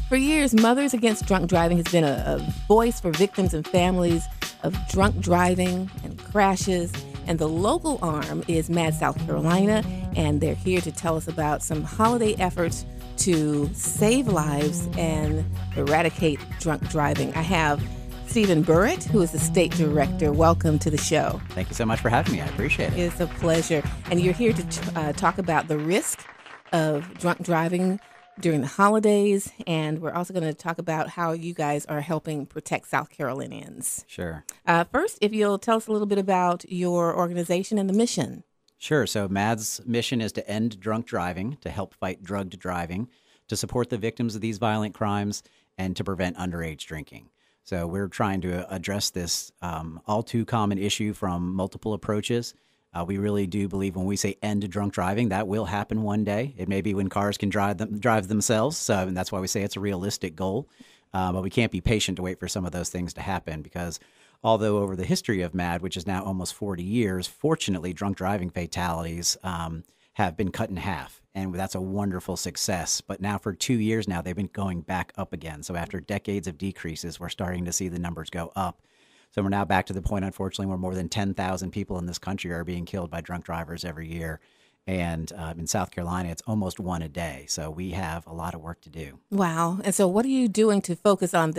For years, Mothers Against Drunk Driving has been a voice for victims and families of drunk driving and crashes. And the local arm is MADD South Carolina, and they're here to tell us about some holiday efforts to save lives and eradicate drunk driving. I have Stephen Burritt, who is the state director. Welcome to the show. Thank you so much for having me. I appreciate it. It's a pleasure. And you're here to talk about the risk of drunk driving during the holidays, and we're also going to talk about how you guys are helping protect South Carolinians. Sure. First, if you'll tell us a little bit about your organization and the mission. Sure. So MADD's mission is to end drunk driving, to help fight drugged driving, to support the victims of these violent crimes, and to prevent underage drinking. So we're trying to address this all too common issue from multiple approaches. We really do believe when we say end drunk driving, that will happen one day. It may be when cars can drive themselves. So and that's why we say it's a realistic goal. But we can't be patient to wait for some of those things to happen because although over the history of MADD, which is now almost 40 years, fortunately, drunk driving fatalities have been cut in half. And that's a wonderful success. But now for 2 years now, they've been going back up again. So after decades of decreases, we're starting to see the numbers go up. So we're now back to the point, unfortunately, where more than 10,000 people in this country are being killed by drunk drivers every year. And in South Carolina, it's almost one a day. So we have a lot of work to do. Wow. And so what are you doing to focus on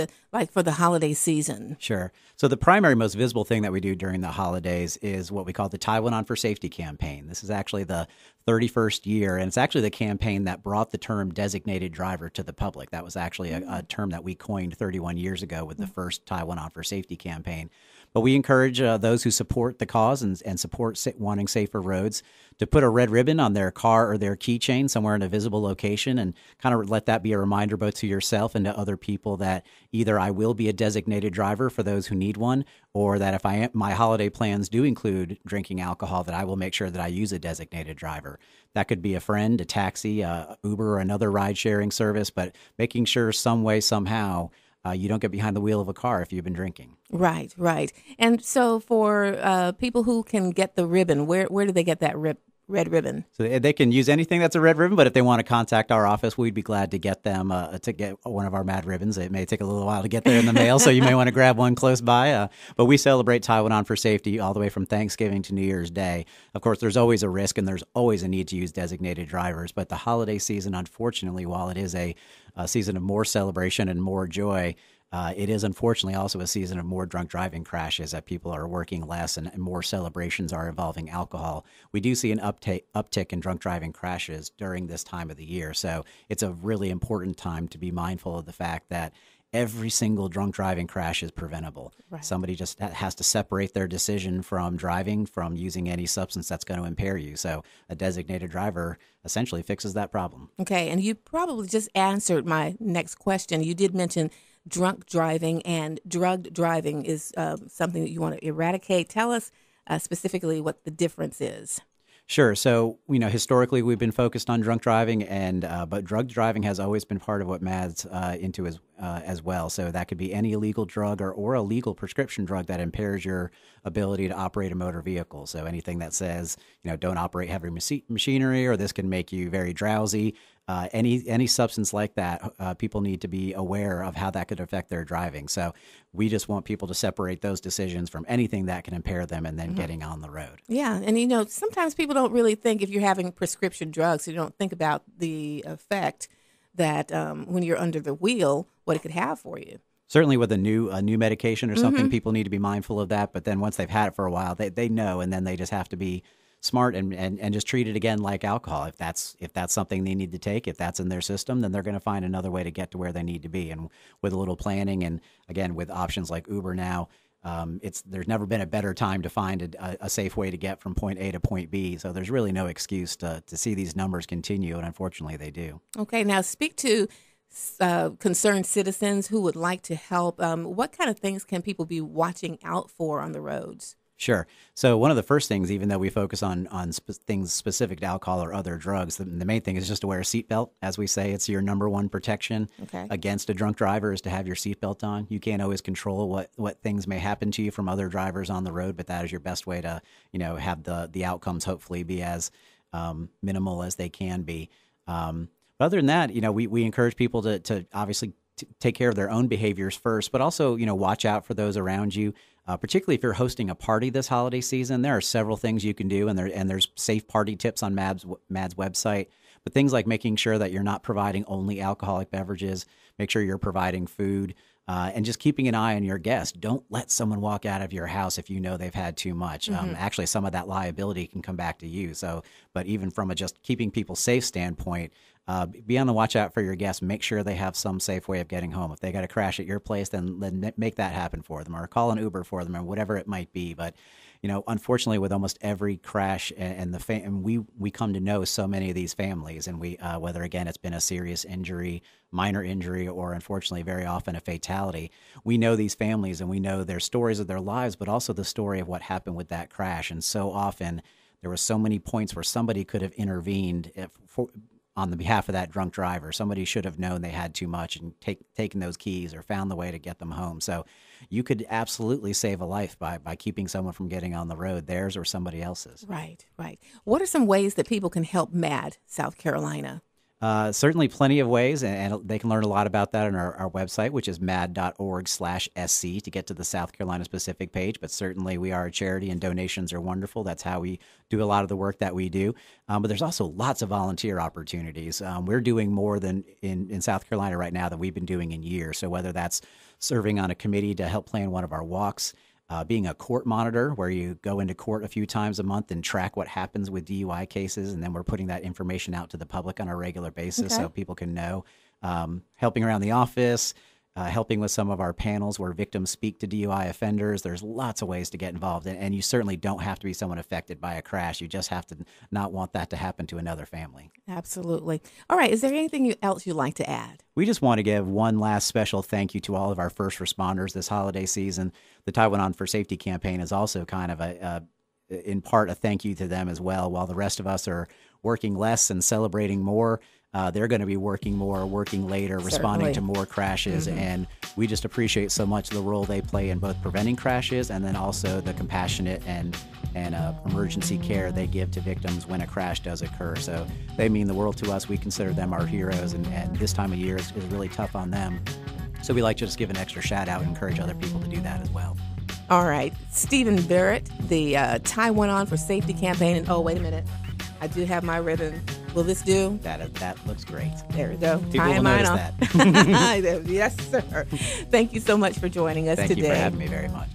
for the holiday season? Sure. So the primary, most visible thing that we do during the holidays is what we call the Taiwan for Safety campaign. This is actually the 31st year, and it's actually the campaign that brought the term designated driver to the public. That was actually a term that we coined 31 years ago with the first Taiwan for Safety campaign. But we encourage those who support the cause and support wanting safer roads to put a red ribbon on their car or their keychain somewhere in a visible location and kind of let that be a reminder both to yourself and to other people that either I will be a designated driver for those who need one, or that if my holiday plans do include drinking alcohol, that I will make sure that I use a designated driver. That could be a friend, a taxi, Uber, or another ride-sharing service, but making sure some way, somehow, you don't get behind the wheel of a car if you've been drinking. Right, right. And so for people who can get the ribbon, where do they get that red ribbon? So they can use anything that's a red ribbon, but if they want to contact our office, we'd be glad to get them to get one of our MADD ribbons. It may take a little while to get there in the mail, so you may want to grab one close by. But we celebrate Taiwan for Safety all the way from Thanksgiving to New Year's Day. Of course, there's always a risk and there's always a need to use designated drivers. But the holiday season, unfortunately, while it is a season of more celebration and more joy, it is unfortunately also a season of more drunk driving crashes that people are working less and more celebrations are involving alcohol. We do see an uptick in drunk driving crashes during this time of the year. So it's a really important time to be mindful of the fact that every single drunk driving crash is preventable. Right. Somebody just has to separate their decision from driving from using any substance that's going to impair you. So a designated driver essentially fixes that problem. Okay, and you probably just answered my next question. You did mention drunk driving and drugged driving is something that you want to eradicate. Tell us specifically what the difference is. Sure. So, historically we've been focused on drunk driving, but drug driving has always been part of what MADD's into as well. So that could be any illegal drug or a legal prescription drug that impairs your ability to operate a motor vehicle. So anything that says, don't operate heavy machinery, or this can make you very drowsy. Any substance like that, people need to be aware of how that could affect their driving. So we just want people to separate those decisions from anything that can impair them and then getting on the road. Yeah. And, sometimes people don't really think if you're having prescription drugs, you don't think about the effect that when you're under the wheel, what it could have for you. Certainly with a new medication or something, people need to be mindful of that. But then once they've had it for a while, they know, and then they just have to be smart and just treat it again like alcohol. If that's something they need to take, if that's in their system, then they're going to find another way to get to where they need to be. And with a little planning, and again with options like Uber now, there's never been a better time to find a safe way to get from point A to point B. So there's really no excuse to see these numbers continue, and unfortunately they do. Okay, now speak to concerned citizens who would like to help. What kind of things can people be watching out for on the roads? Sure. So one of the first things, even though we focus on things specific to alcohol or other drugs, the main thing is just to wear a seatbelt. As we say, it's your number one protection against a drunk driver is to have your seatbelt on. You can't always control what things may happen to you from other drivers on the road, but that is your best way to, have the outcomes hopefully be as minimal as they can be. But other than that, we encourage people to obviously take care of their own behaviors first, but also, watch out for those around you. Particularly if you're hosting a party this holiday season, there are several things you can do, and there's safe party tips on MADD's website. But things like making sure that you're not providing only alcoholic beverages, make sure you're providing food, and just keeping an eye on your guests. Don't let someone walk out of your house if you know they've had too much. Actually, some of that liability can come back to you. But even from a just keeping people safe standpoint, be on the watch out for your guests. Make sure they have some safe way of getting home. If they got to crash at your place, then make that happen for them, or call an Uber for them, or whatever it might be. But unfortunately, with almost every crash and we come to know so many of these families, and whether again it's been a serious injury, minor injury, or unfortunately very often a fatality, we know these families and we know their stories of their lives, but also the story of what happened with that crash. And so often there were so many points where somebody could have intervened on the behalf of that drunk driver. Somebody should have known they had too much and taken those keys or found the way to get them home. So you could absolutely save a life by keeping someone from getting on the road, theirs or somebody else's. Right. What are some ways that people can help MADD South Carolina? Certainly plenty of ways, and they can learn a lot about that on our website, which is madd.org/SC to get to the South Carolina specific page. But certainly we are a charity and donations are wonderful. That's how we do a lot of the work that we do. But there's also lots of volunteer opportunities. We're doing more than in South Carolina right now than we've been doing in years. So whether that's serving on a committee to help plan one of our walks, being a court monitor where you go into court a few times a month and track what happens with DUI cases, and then we're putting that information out to the public on a regular basis so people can know. Helping around the office, helping with some of our panels where victims speak to DUI offenders. There's lots of ways to get involved, and you certainly don't have to be someone affected by a crash. You just have to not want that to happen to another family. Absolutely. All right. Is there anything else you'd like to add? We just want to give one last special thank you to all of our first responders this holiday season. The Taiwan for Safety campaign is also kind of in part a thank you to them as well. While the rest of us are working less and celebrating more, they're going to be working more, working later, responding to more crashes. And we just appreciate so much the role they play in both preventing crashes and then also the compassionate and emergency care they give to victims when a crash does occur. So they mean the world to us. We consider them our heroes, and this time of year is really tough on them. So we like to just give an extra shout out and encourage other people to do that as well. All right. Stephen Barrett, the Taiwan for Safety campaign. And oh, wait a minute. I do have my ribbon. Will this do? That looks great. There we go. People will notice that. Yes, sir. Thank you so much for joining us today. Thank you for having me very much.